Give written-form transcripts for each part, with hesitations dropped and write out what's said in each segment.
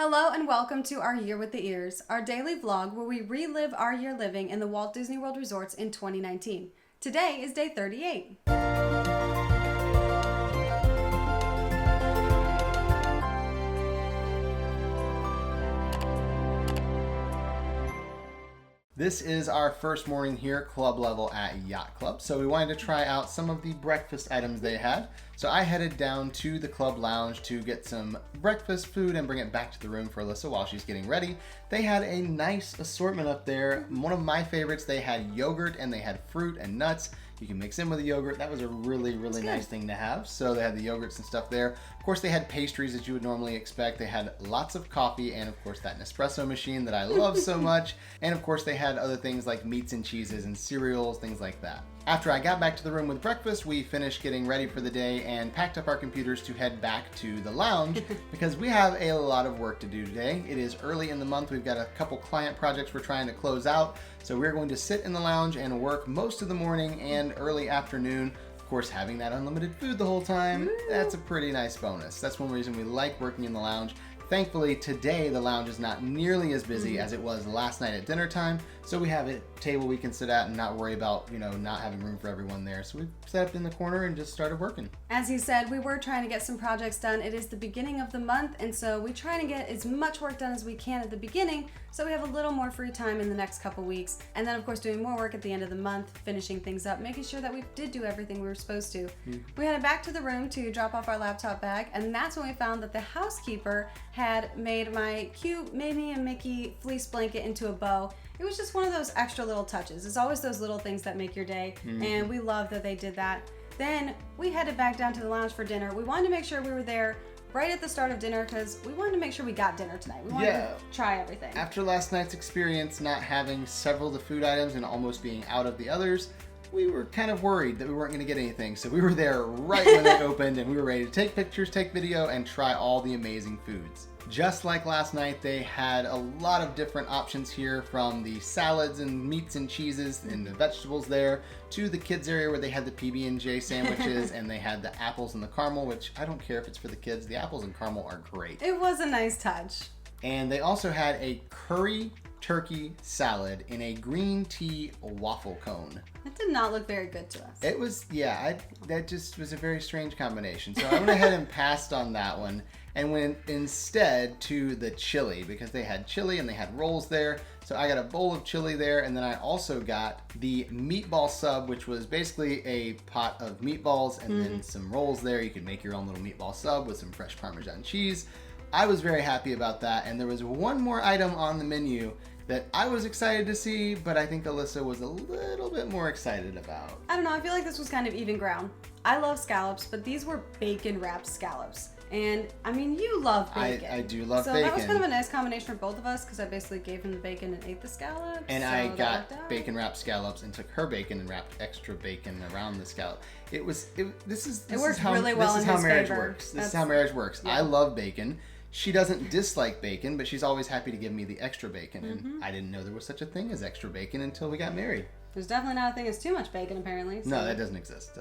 Hello and welcome to Our Year with the Ears, our daily vlog where we relive our year living in the Walt Disney World resorts in 2019. Today is day 38. This is our first morning here at club level at Yacht Club, so we wanted to try out some of the breakfast items they had. So I headed down to the club lounge to get some breakfast food and bring it back to the room for Alyssa while she's getting ready. They had a nice assortment up there. One of my favorites, they had yogurt and they had fruit and nuts. You can mix in with the yogurt. That was a really nice thing to have. So they had the yogurts and stuff there. Of course, they had pastries that you would normally expect. They had lots of coffee and, of course, that Nespresso machine that I love so much. And, of course, they had other things like meats and cheeses and cereals, things like that. After I got back to the room with breakfast, we finished getting ready for the day and packed up our computers to head back to the lounge because we have a lot of work to do today. It is early in the month. We've got a couple client projects we're trying to close out. So we're going to sit in the lounge and work most of the morning and early afternoon. Of course, having that unlimited food the whole time, that's a pretty nice bonus. That's one reason we like working in the lounge. Thankfully, today the lounge is not nearly as busy as it was last night at dinner time, so we have a table we can sit at and not worry about, not having room for everyone there. So we sat up in the corner and just started working. As he said, we were trying to get some projects done. It is the beginning of the month, and so we try to get as much work done as we can at the beginning, so we have a little more free time in the next couple weeks. And then, of course, doing more work at the end of the month, finishing things up, making sure that we did do everything we were supposed to. We headed back to the room to drop off our laptop bag, and that's when we found that the housekeeper had made my cute Minnie and Mickey fleece blanket into a bow. It was just one of those extra little touches. It's always those little things that make your day, and we love that they did that. Then we headed back down to the lounge for dinner. We wanted to make sure we were there right at the start of dinner because we wanted to make sure we got dinner tonight. We wanted to try everything. After last night's experience, not having several of the food items and almost being out of the others, we were kind of worried that we weren't going to get anything. So we were there right when they opened and we were ready to take pictures, take video, and try all the amazing foods. Just like last night, they had a lot of different options here, from the salads and meats and cheeses and the vegetables there to the kids area where they had the PB&J sandwiches and they had the apples and the caramel, which I don't care if it's for the kids. The apples and caramel are great. It was a nice touch. And they also had a curry turkey salad in a green tea waffle cone. It did not look very good to us. It was, that just was a very strange combination. So I went ahead and passed on that one and went instead to the chili because they had chili and they had rolls there. So I got a bowl of chili there, and then I also got the meatball sub, which was basically a pot of meatballs and then some rolls there. You could make your own little meatball sub with some fresh Parmesan cheese. I was very happy about that, and there was one more item on the menu that I was excited to see, but I think Alyssa was a little bit more excited about. I don't know, I feel like this was kind of even ground. I love scallops, but these were bacon wrapped scallops. And I mean, you love bacon. I do love bacon. bacon. So that was kind of a nice combination for both of us because I basically gave him the bacon and ate the scallops. And so I got bacon wrapped scallops and took her bacon and wrapped extra bacon around the scallop. This is how marriage works. This is how marriage works. Yeah. I love bacon. She doesn't dislike bacon, but she's always happy to give me the extra bacon. And I didn't know there was such a thing as extra bacon until we got married. There's definitely not a thing as too much bacon, apparently. So. No, that doesn't exist.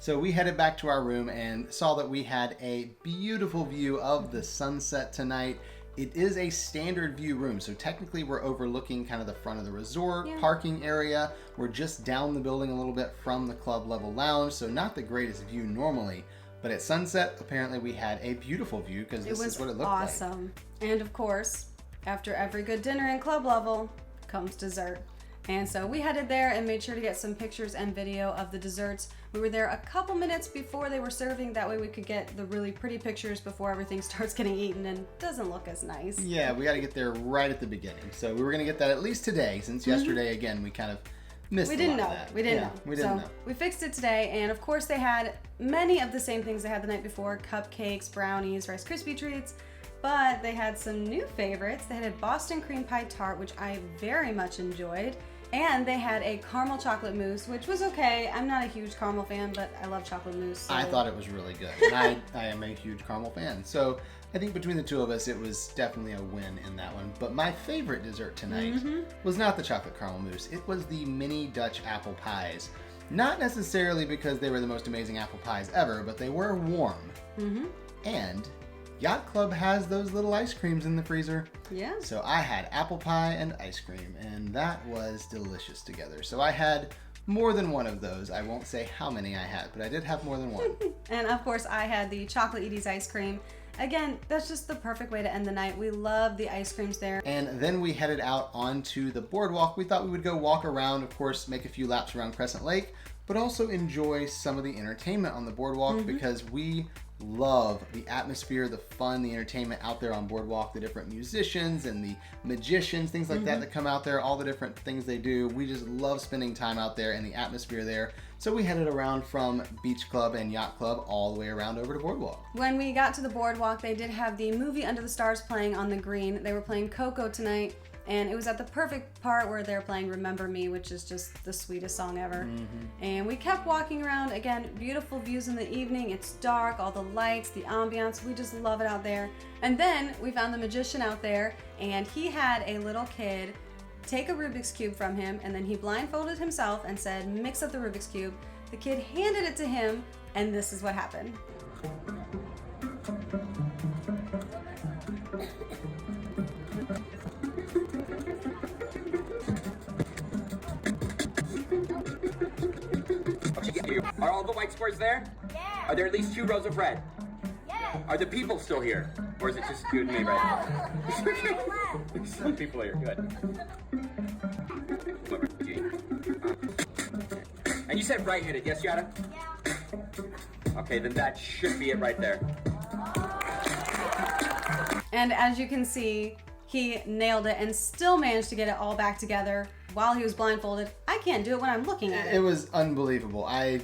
So we headed back to our room and saw that we had a beautiful view of the sunset tonight. It is a standard view room, so technically we're overlooking kind of the front of the resort, parking area. We're just down the building a little bit from the club level lounge, so not the greatest view normally. But at sunset, apparently we had a beautiful view because this is what it looked like. It was awesome. And of course, after every good dinner in club level comes dessert. And so we headed there and made sure to get some pictures and video of the desserts. We were there a couple minutes before they were serving. That way we could get the really pretty pictures before everything starts getting eaten and doesn't look as nice. Yeah, we got to get there right at the beginning. So we were going to get that at least today, since yesterday, again, we kind of missed a lot of that. We didn't know. We fixed it today, and of course they had many of the same things they had the night before: cupcakes, brownies, Rice Krispie treats. But they had some new favorites. They had a Boston cream pie tart, which I very much enjoyed. And they had a caramel chocolate mousse, which was okay. I'm not a huge caramel fan, but I love chocolate mousse. So. I thought it was really good. And I am a huge caramel fan. So I think between the two of us, it was definitely a win in that one. But my favorite dessert tonight was not the chocolate caramel mousse. It was the mini Dutch apple pies. Not necessarily because they were the most amazing apple pies ever, but they were warm. And Yacht Club has those little ice creams in the freezer. Yeah. So I had apple pie and ice cream, and that was delicious together. So I had more than one of those. I won't say how many I had, but I did have more than one. And of course, I had the chocolate Edie's ice cream. Again, that's just the perfect way to end the night. We love the ice creams there. And then we headed out onto the boardwalk. We thought we would go walk around, of course, make a few laps around Crescent Lake, but also enjoy some of the entertainment on the boardwalk because we love the atmosphere, the fun, the entertainment out there on Boardwalk, the different musicians and the magicians, things like that come out there, all the different things they do. We just love spending time out there and the atmosphere there. So we headed around from Beach Club and Yacht Club all the way around over to Boardwalk. When we got to the Boardwalk, they did have the movie Under the Stars playing on the green. They were playing Coco tonight, and it was at the perfect part where they're playing Remember Me, which is just the sweetest song ever. And we kept walking around. Again, beautiful views in the evening. It's dark, all the lights, the ambiance. We just love it out there. And then we found the magician out there, and he had a little kid take a Rubik's Cube from him, and then he blindfolded himself and said, mix up the Rubik's Cube. The kid handed it to him, and this is what happened. Are all the white squares there? Yeah. Are there at least 2 rows of red? Yeah. Are the people still here? Or is it just you and me right now? Some people are here. Good. And you said right-handed, yes, Yada? Yeah. Okay, then that should be it right there. And as you can see, he nailed it and still managed to get it all back together while he was blindfolded. I can't do it when I'm looking at it. It was unbelievable. I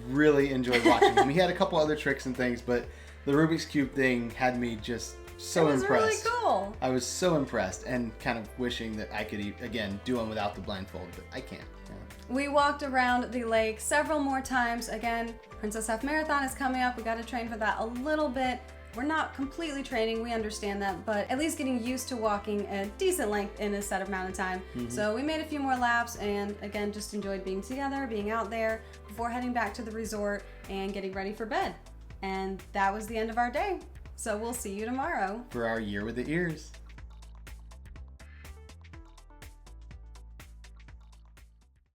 really enjoyed watching him. He had a couple other tricks and things, but the Rubik's Cube thing had me just so It was impressed. really cool. I was so impressed and kind of wishing that I could, again, do one without the blindfold, but I can't. Yeah. We walked around the lake several more times. Again, Princess Half Marathon is coming up. We got to train for that a little bit. We're not completely training, we understand that, but at least getting used to walking a decent length in a set amount of time. So we made a few more laps and again, just enjoyed being together, being out there before heading back to the resort and getting ready for bed. And that was the end of our day. So we'll see you tomorrow For our Year with the Ears.